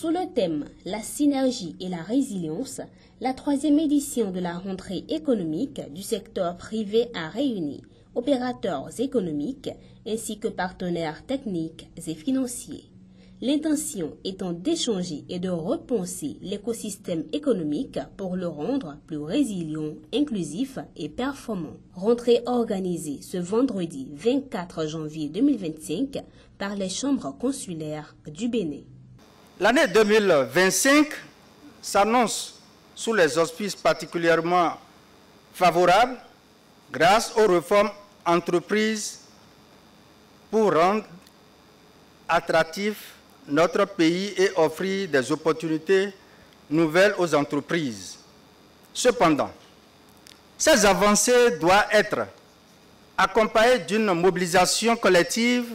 Sous le thème « La synergie et la résilience », la 3e édition de la rentrée économique du secteur privé a réuni opérateurs économiques ainsi que partenaires techniques et financiers. L'intention étant d'échanger et de repenser l'écosystème économique pour le rendre plus résilient, inclusif et performant. Rentrée organisée ce vendredi 24 janvier 2025 par les chambres consulaires du Bénin. L'année 2025 s'annonce sous les auspices particulièrement favorables grâce aux réformes entreprises pour rendre attractif notre pays et offrir des opportunités nouvelles aux entreprises. Cependant, ces avancées doivent être accompagnées d'une mobilisation collective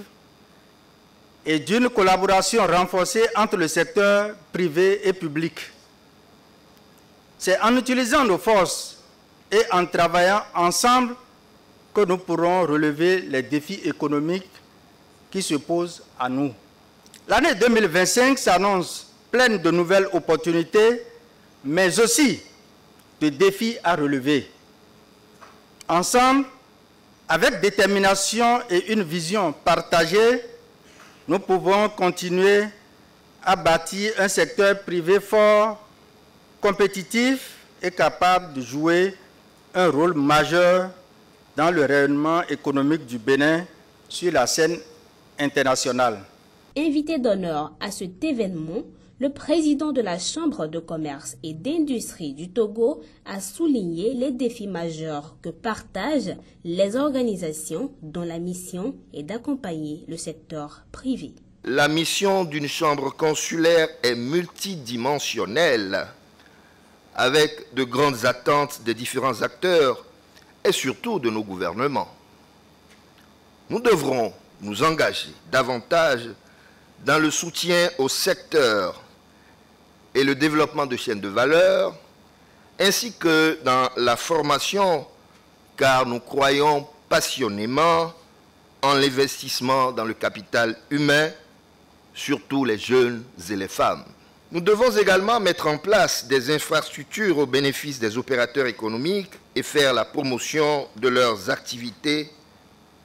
et d'une collaboration renforcée entre le secteur privé et public. C'est en utilisant nos forces et en travaillant ensemble que nous pourrons relever les défis économiques qui se posent à nous. L'année 2025 s'annonce pleine de nouvelles opportunités, mais aussi de défis à relever. Ensemble, avec détermination et une vision partagée, nous pouvons continuer à bâtir un secteur privé fort, compétitif et capable de jouer un rôle majeur dans le rayonnement économique du Bénin sur la scène internationale. Invité d'honneur à cet événement, le président de la Chambre de commerce et d'industrie du Togo a souligné les défis majeurs que partagent les organisations dont la mission est d'accompagner le secteur privé. La mission d'une chambre consulaire est multidimensionnelle, avec de grandes attentes des différents acteurs et surtout de nos gouvernements. Nous devrons nous engager davantage dans le soutien au secteur et le développement de chaînes de valeur, ainsi que dans la formation, car nous croyons passionnément en l'investissement dans le capital humain, surtout les jeunes et les femmes. Nous devons également mettre en place des infrastructures au bénéfice des opérateurs économiques et faire la promotion de leurs activités,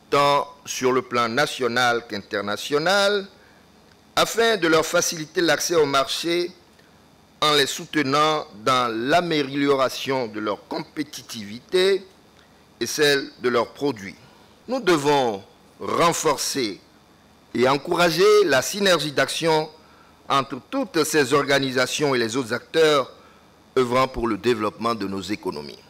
tant sur le plan national qu'international, afin de leur faciliter l'accès au marché en les soutenant dans l'amélioration de leur compétitivité et celle de leurs produits. Nous devons renforcer et encourager la synergie d'action entre toutes ces organisations et les autres acteurs œuvrant pour le développement de nos économies.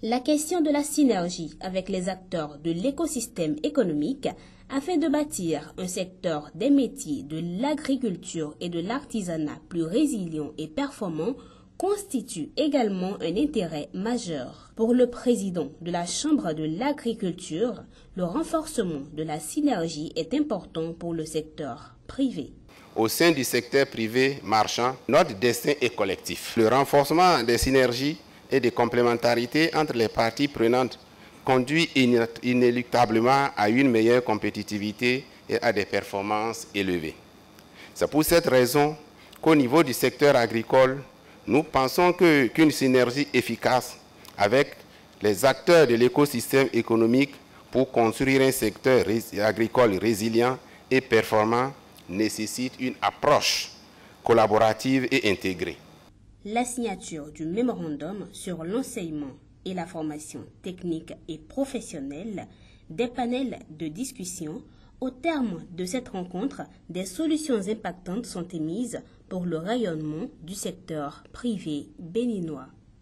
La question de la synergie avec les acteurs de l'écosystème économique afin de bâtir un secteur des métiers de l'agriculture et de l'artisanat plus résilient et performant constitue également un intérêt majeur. Pour le président de la Chambre de l'agriculture, le renforcement de la synergie est important pour le secteur privé. Au sein du secteur privé marchand, notre destin est collectif. Le renforcement des synergies et des complémentarités entre les parties prenantes conduit inéluctablement à une meilleure compétitivité et à des performances élevées. C'est pour cette raison qu'au niveau du secteur agricole, nous pensons qu'une synergie efficace avec les acteurs de l'écosystème économique pour construire un secteur agricole résilient et performant nécessite une approche collaborative et intégrée. La signature du mémorandum sur l'enseignement et la formation technique et professionnelle, des panels de discussion. Au terme de cette rencontre, des solutions impactantes sont émises pour le rayonnement du secteur privé béninois.